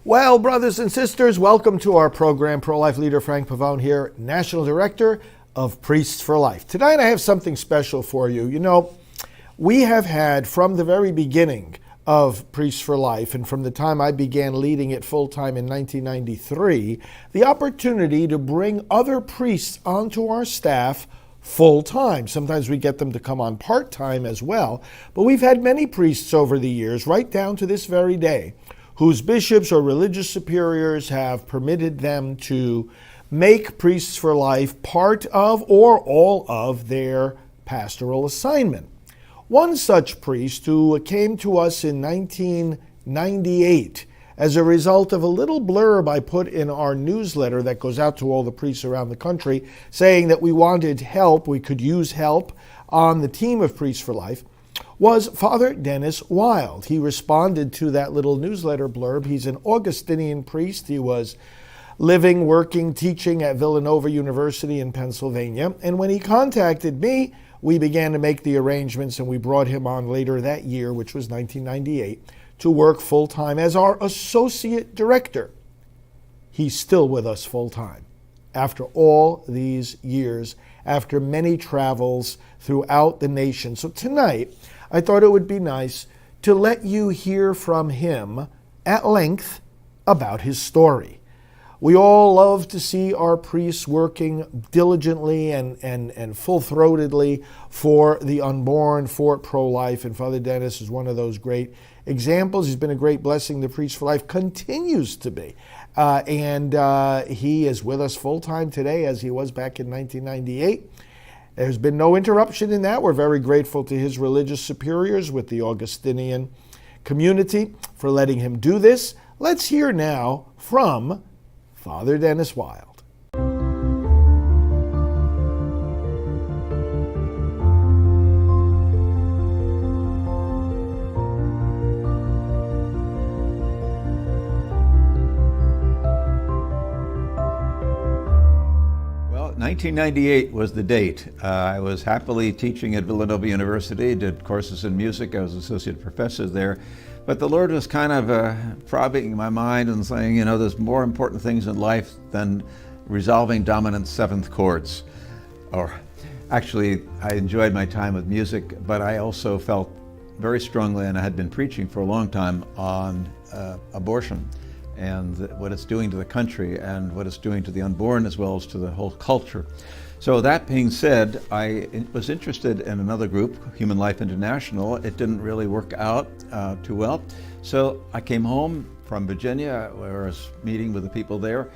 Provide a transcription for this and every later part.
Well, brothers and sisters, welcome to our program. Pro-life leader Frank Pavone here, National Director of Priests for Life. Tonight I have something special for you. You know, we have had from the very beginning of Priests for Life, and from the time I began leading it full-time in 1993, the opportunity to bring other priests onto our staff full-time. Sometimes we get them to come on part-time as well, but we've had many priests over the years, right down to this very day, whose bishops or religious superiors have permitted them to make Priests for Life part of or all of their pastoral assignment. One such priest who came to us in 1998 as a result of a little blurb I put in our newsletter that goes out to all the priests around the country saying that we wanted help, we could use help on the team of Priests for Life, was Father Denis Wilde. He responded to that little newsletter blurb. He's an Augustinian priest. He was living, working, teaching at Villanova University in Pennsylvania. And when he contacted me, we began to make the arrangements, and we brought him on later that year, which was 1998, to work full-time as our associate director. He's still with us full-time after all these years, after many travels throughout the nation. So tonight, I thought it would be nice to let you hear from him at length about his story. We all love to see our priests working diligently and full-throatedly for the unborn, for pro-life, and Father Denis is one of those great examples. He's been a great blessing to Priests for Life, continues to be. And he is with us full-time today as he was back in 1998. There's been no interruption in that. We're very grateful to his religious superiors with the Augustinian community for letting him do this. Let's hear now from Father Denis Wilde. Well, 1998 was the date. I was happily teaching at Villanova University, did courses in music. I was associate professor there. But the Lord was kind of probing my mind and saying, you know, there's more important things in life than resolving dominant seventh chords. Or actually, I enjoyed my time with music, but I also felt very strongly, and I had been preaching for a long time, on abortion and what it's doing to the country and what it's doing to the unborn as well as to the whole culture. So that being said, I was interested in another group, Human Life International. It didn't really work out too well. So I came home from Virginia, where I was meeting with the people there,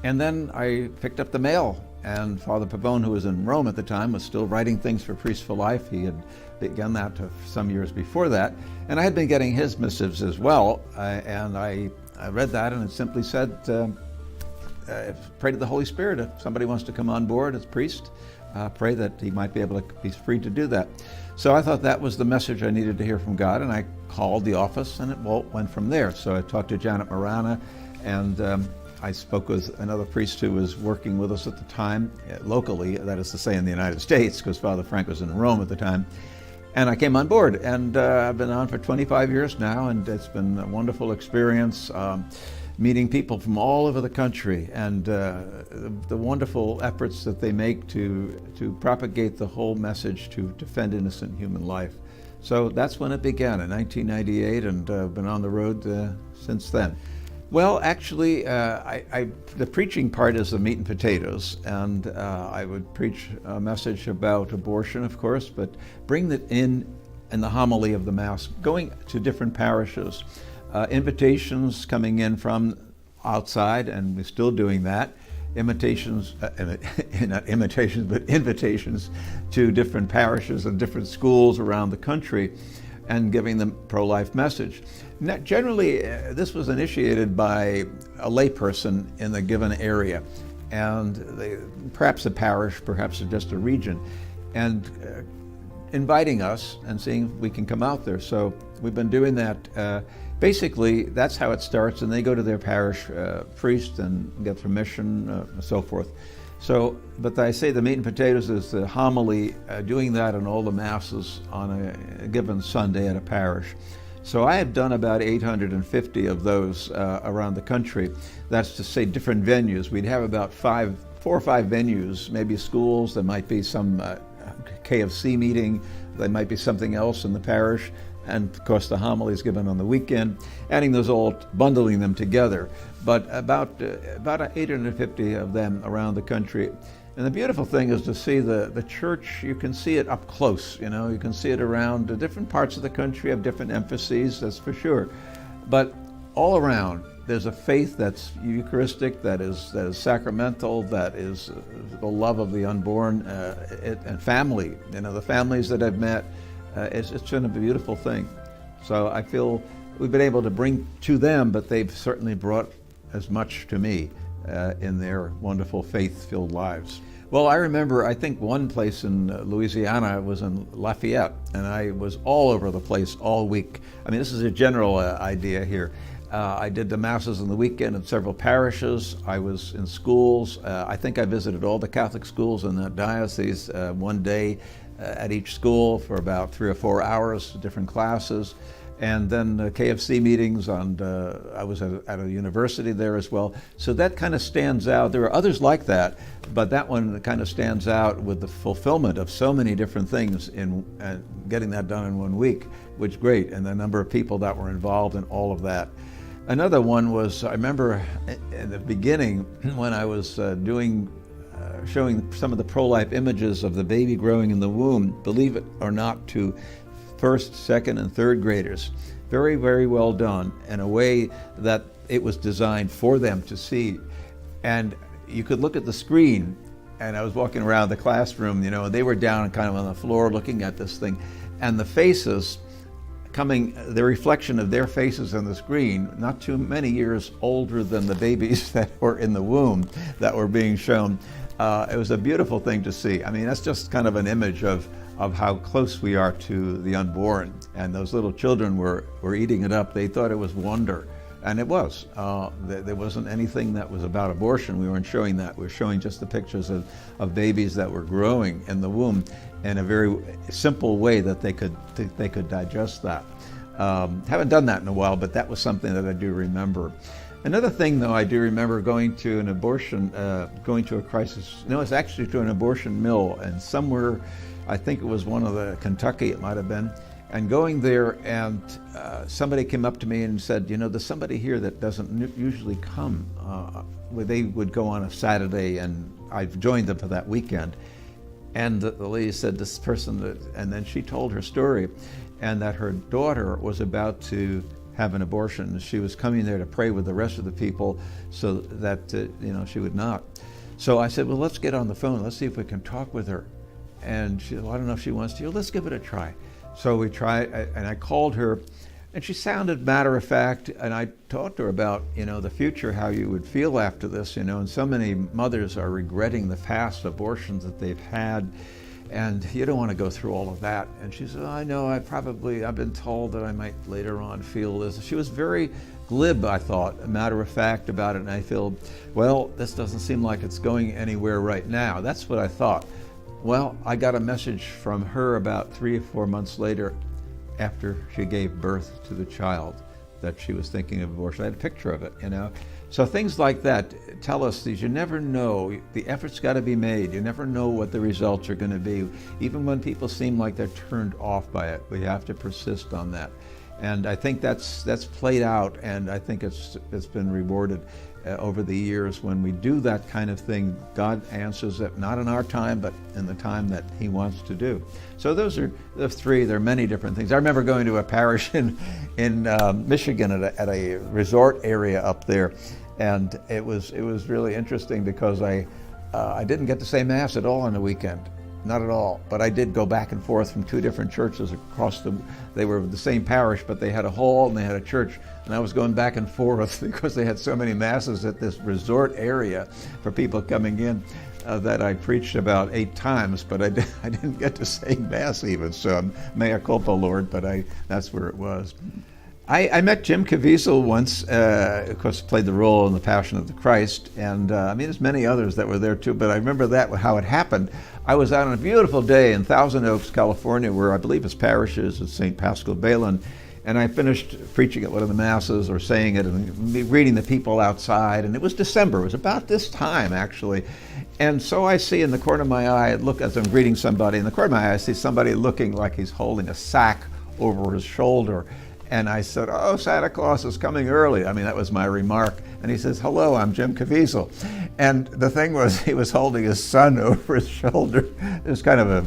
and then I picked up the mail. And Father Pavone, who was in Rome at the time, was still writing things for Priests for Life. He had begun that some years before that. And I had been getting his missives as well. And I read that, and it simply said, pray to the Holy Spirit. If somebody wants to come on board as priest, pray that he might be able to be free to do that. So I thought that was the message I needed to hear from God, and I called the office, and it went from there. So I talked to Janet Marana, and I spoke with another priest who was working with us at the time, locally, that is to say in the United States, because Father Frank was in Rome at the time. And I came on board, and I've been on for 25 years now, and it's been a wonderful experience. Meeting people from all over the country, and the wonderful efforts that they make to propagate the whole message to defend innocent human life. So that's when it began in 1998, and I've been on the road since then. Well, actually, the preaching part is the meat and potatoes, and I would preach a message about abortion, of course, but bring that in the homily of the Mass, going to different parishes. Invitations coming in from outside, and we're still doing that. Invitations to different parishes and different schools around the country, and giving them pro-life message. Now, generally, this was initiated by a layperson in the given area, and perhaps a parish, perhaps just a region, and inviting us and seeing if we can come out there. So we've been doing that. Basically, that's how it starts, and they go to their parish priest and get permission and so forth. So, but I say the meat and potatoes is the homily, doing that in all the masses on a given Sunday at a parish. So I have done about 850 of those around the country. That's to say different venues. We'd have about 4 or 5 venues, maybe schools, there might be some KFC meeting, there might be something else in the parish, and of course the homilies given on the weekend, adding those all, bundling them together. But about 850 of them around the country. And the beautiful thing is to see the church, you can see it up close, you know, you can see it around different parts of the country, have different emphases, that's for sure. But all around, there's a faith that's Eucharistic, that is sacramental, that is the love of the unborn, and family, you know, the families that I've met, it's been a beautiful thing. So I feel we've been able to bring to them, but they've certainly brought as much to me in their wonderful faith-filled lives. Well, I remember, I think one place in Louisiana was in Lafayette, and I was all over the place all week. I mean, this is a general idea here. I did the masses on the weekend in several parishes. I was in schools. I think I visited all the Catholic schools in that diocese one day at each school for about 3 or 4 hours, different classes. And then KFC meetings, and I was at a university there as well. So that kind of stands out. There are others like that, but that one kind of stands out with the fulfillment of so many different things in getting that done in 1 week, which is great, and the number of people that were involved in all of that. Another one was, I remember in the beginning when I was showing some of the pro-life images of the baby growing in the womb, believe it or not, to first, second, and third graders. Very, very well done in a way that it was designed for them to see. And you could look at the screen, and I was walking around the classroom, you know, and they were down kind of on the floor looking at this thing, and the faces the reflection of their faces on the screen, not too many years older than the babies that were in the womb that were being shown. It was a beautiful thing to see. I mean, that's just kind of an image of how close we are to the unborn. And those little children were eating it up. They thought it was wonder. And it was. There wasn't anything that was about abortion. We weren't showing that. We were showing just the pictures of babies that were growing in the womb in a very simple way that they could digest that. Haven't done that in a while, but that was something that I do remember. Another thing, though, I do remember going to an abortion, going to a crisis. No, it's actually to an abortion mill, and somewhere, I think it was one of the Kentucky, it might have been, and going there, and somebody came up to me and said, you know, there's somebody here that doesn't usually come. They would go on a Saturday, and I've joined them for that weekend. And the lady said, this person, and then she told her story, and that her daughter was about to have an abortion. She was coming there to pray with the rest of the people so that, you know, she would not. So I said, well, let's get on the phone. Let's see if we can talk with her. And she said, well, I don't know if she wants to. Well, let's give it a try. So we tried, and I called her, and she sounded matter of fact, and I talked to her about, you know, the future, how you would feel after this, you know, and so many mothers are regretting the past abortions that they've had, and you don't want to go through all of that. And she said, oh, I know, I've been told that I might later on feel this. She was very glib, I thought, matter of fact about it, and I feel, well, this doesn't seem like it's going anywhere right now. That's what I thought. Well, I got a message from her about 3 or 4 months later, after she gave birth to the child, that she was thinking of abortion. I had a picture of it, you know. So things like that tell us that you never know. The effort's got to be made. You never know what the results are going to be. Even when people seem like they're turned off by it, we have to persist on that. And I think that's played out, and I think it's been rewarded over the years. When we do that kind of thing, God answers it, not in our time, but in the time that He wants to do. So those are the three. There are many different things. I remember going to a parish in Michigan at a resort area up there, and it was really interesting because I didn't get to say Mass at all on the weekend. Not at all, but I did go back and forth from 2 different churches across they were the same parish, but they had a hall and they had a church, and I was going back and forth because they had so many masses at this resort area for people coming in that I preached about 8 times, but I didn't get to say Mass even, so mea culpa, Lord, but that's where it was. I met Jim Caviezel once, of course played the role in The Passion of the Christ, and I mean there's many others that were there too, but I remember how it happened. I was out on a beautiful day in Thousand Oaks, California, where I believe his parish is at St. Paschal Balin, And I finished preaching at one of the masses or saying it and reading the people outside. And it was December. It was about this time, actually. And so I see in the corner of my eye, look as I'm greeting somebody, in the corner of my eye, I see somebody looking like he's holding a sack over his shoulder. And I said, "Oh, Santa Claus is coming early." I mean, that was my remark. And he says, "Hello, I'm Jim Caviezel." And the thing was, he was holding his son over his shoulder. It was kind of a,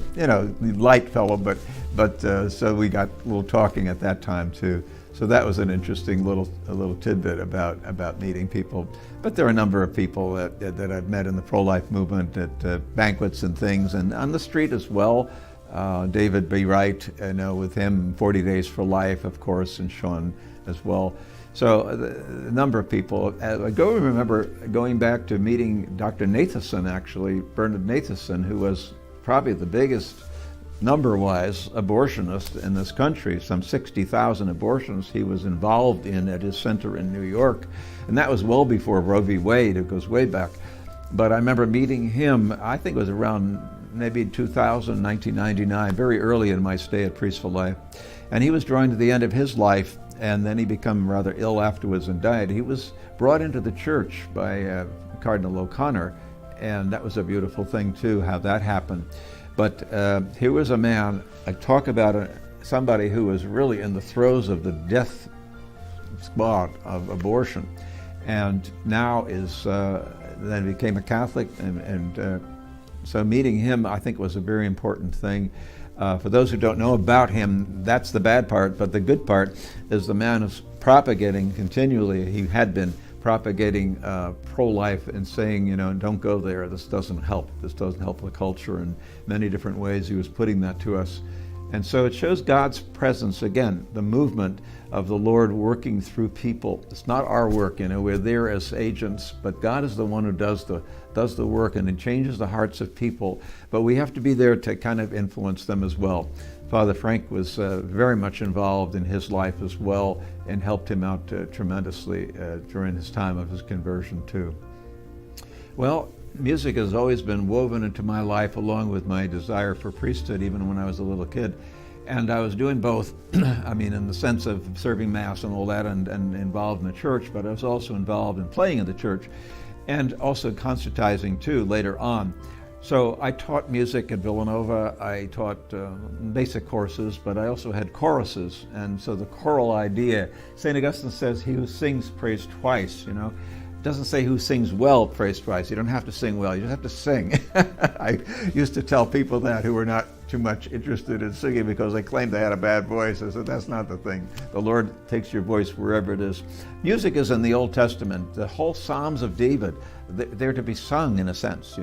light fellow, but so we got a little talking at that time too. So that was an interesting little tidbit about meeting people. But there are a number of people that I've met in the pro-life movement at banquets and things, and on the street as well. David B. Wright, with him, 40 Days for Life, of course, and Sean as well. So a number of people. I remember going back to meeting Dr. Nathanson, actually, Bernard Nathanson, who was probably the biggest number-wise abortionist in this country. Some 60,000 abortions he was involved in at his center in New York. And that was well before Roe v. Wade. It goes way back. But I remember meeting him, I think it was around maybe 2000, 1999, very early in my stay at Priests for Life. And he was drawing to the end of his life, and then he became rather ill afterwards and died. He was brought into the church by Cardinal O'Connor, and that was a beautiful thing too, how that happened. But here was a man, I talk about somebody who was really in the throes of the death squad of abortion, and now then became a Catholic, and so meeting him, I think, was a very important thing. For those who don't know about him, that's the bad part, but the good part is the man is propagating continually. He had been propagating pro-life and saying, don't go there, this doesn't help. This doesn't help the culture in many different ways. He was putting that to us. And so it shows God's presence, again, the movement of the Lord working through people. It's not our work, we're there as agents, but God is the one who does the work, and it changes the hearts of people. But we have to be there to kind of influence them as well. Father Frank was very much involved in his life as well, and helped him out tremendously during his time of his conversion too. Well, music has always been woven into my life, along with my desire for priesthood, even when I was a little kid. And I was doing both, in the sense of serving Mass and all that, and involved in the church, but I was also involved in playing in the church, and also concertizing too later on. So I taught music at Villanova. I taught basic courses, but I also had choruses. And so the choral idea, St. Augustine says, he who sings prays twice, Doesn't say who sings well prays twice. You don't have to sing well, you just have to sing. I used to tell people that who were not too much interested in singing because they claimed they had a bad voice. I said, that's not the thing. The Lord takes your voice wherever it is. Music is in the Old Testament. The whole Psalms of David, they're to be sung in a sense,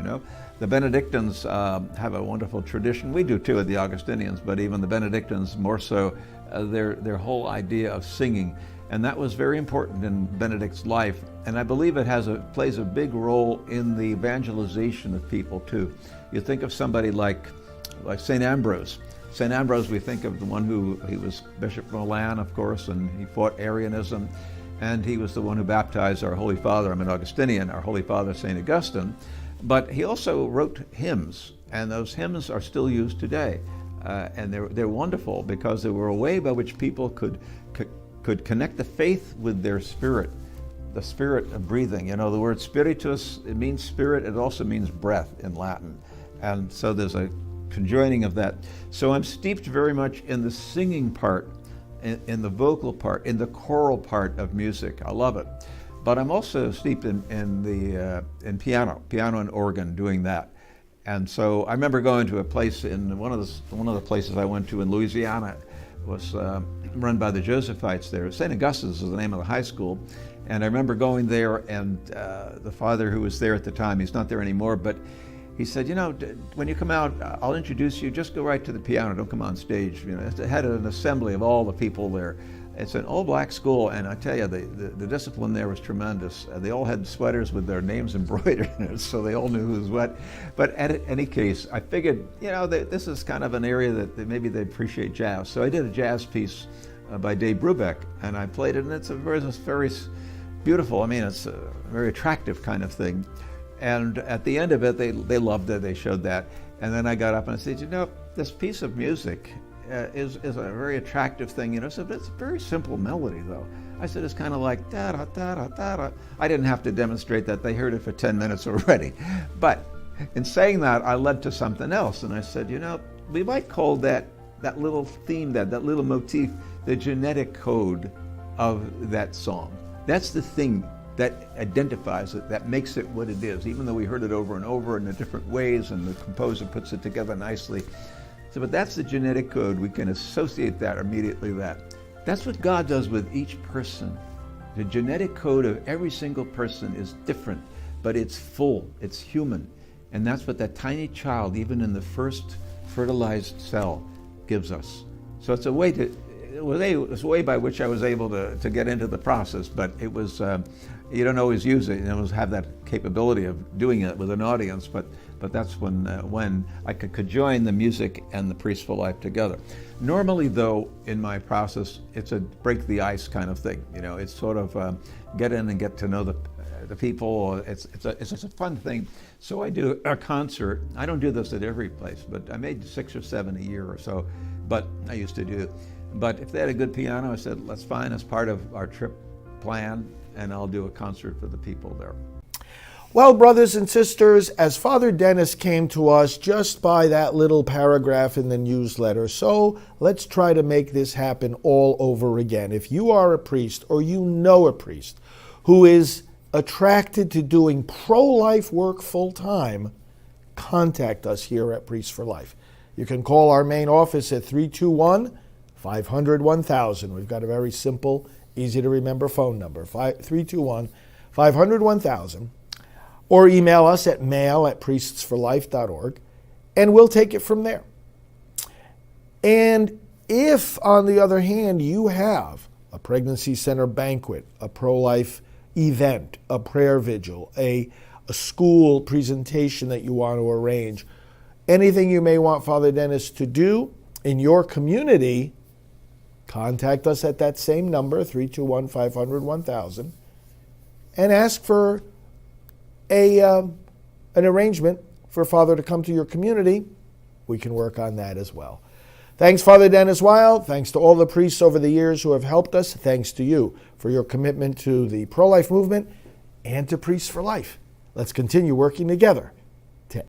The Benedictines have a wonderful tradition. We do too at the Augustinians, but even the Benedictines more so, their whole idea of singing. And that was very important in Benedict's life. And I believe it plays a big role in the evangelization of people too. You think of somebody like St. Ambrose. St. Ambrose, we think of the one he was Bishop of Milan, of course, and he fought Arianism. And he was the one who baptized our Holy Father, I'm an Augustinian, our Holy Father, St. Augustine. But he also wrote hymns, and those hymns are still used today. And they're wonderful because they were a way by which people could connect the faith with their spirit, the spirit of breathing. The word spiritus, it means spirit, it also means breath in Latin. And so there's a conjoining of that. So I'm steeped very much in the singing part, in the vocal part, in the choral part of music. I love it. But I'm also steeped in piano and organ, doing that. And so I remember going to a place in one of the places I went to in Louisiana. Was run by the Josephites there. St. Augustine's is the name of the high school. And I remember going there, and the father who was there at the time, he's not there anymore, but he said, when you come out, I'll introduce you, just go right to the piano, don't come on stage. It had an assembly of all the people there. It's an all-black school, and I tell you, the discipline there was tremendous. They all had sweaters with their names embroidered in it, so they all knew who was what. But at any case, I figured, this is kind of an area that maybe they appreciate jazz. So I did a jazz piece by Dave Brubeck, and I played it, and it's very beautiful. It's a very attractive kind of thing. And at the end of it, they loved it, they showed that. And then I got up and I said, this piece of music is a very attractive thing, you know. So it's a very simple melody, though. I said it's kind of like da da da da da da. I didn't have to demonstrate that; they heard it for 10 minutes already. But in saying that, I led to something else, and I said, you know, we might call that little theme, that little motif, the genetic code of that song. That's the thing that identifies it, that makes it what it is, even though we heard it over and over in the different ways, and the composer puts it together nicely. So, but that's the genetic code. We can associate that immediately. That's what God does with each person. The genetic code of every single person is different, but it's full, it's human. And that's what that tiny child, even in the first fertilized cell, gives us. So it's a way by which I was able to get into the process, but it was, you don't always use it, you don't have that capability of doing it with an audience, but that's when I could join the music and the Priest for Life together. Normally, though, in my process, it's a break the ice kind of thing. You know, it's sort of get in and get to know the people. It's a fun thing. So I do a concert. I don't do this at every place, but I made 6 or 7 a year or so. But I used to do. But if they had a good piano, I said, that's fine, as part of our trip plan, and I'll do a concert for the people there. Well, brothers and sisters, as Father Denis came to us just by that little paragraph in the newsletter, so let's try to make this happen all over again. If you are a priest or you know a priest who is attracted to doing pro-life work full-time, contact us here at Priests for Life. You can call our main office at 321-500-1000. We've got a very simple, easy-to-remember phone number, 321-500-1000. Or email us at mail@priestsforlife.org, and we'll take it from there. And if, on the other hand, you have a pregnancy center banquet, a pro-life event, a prayer vigil, a school presentation that you want to arrange, anything you may want Father Denis to do in your community, contact us at that same number, 321-500-1000, and ask for an arrangement for Father to come to your community. We can work on that as well. Thanks, Father Denis Wilde. Thanks to all the priests over the years who have helped us. Thanks to you for your commitment to the pro-life movement and to Priests for Life. Let's continue working together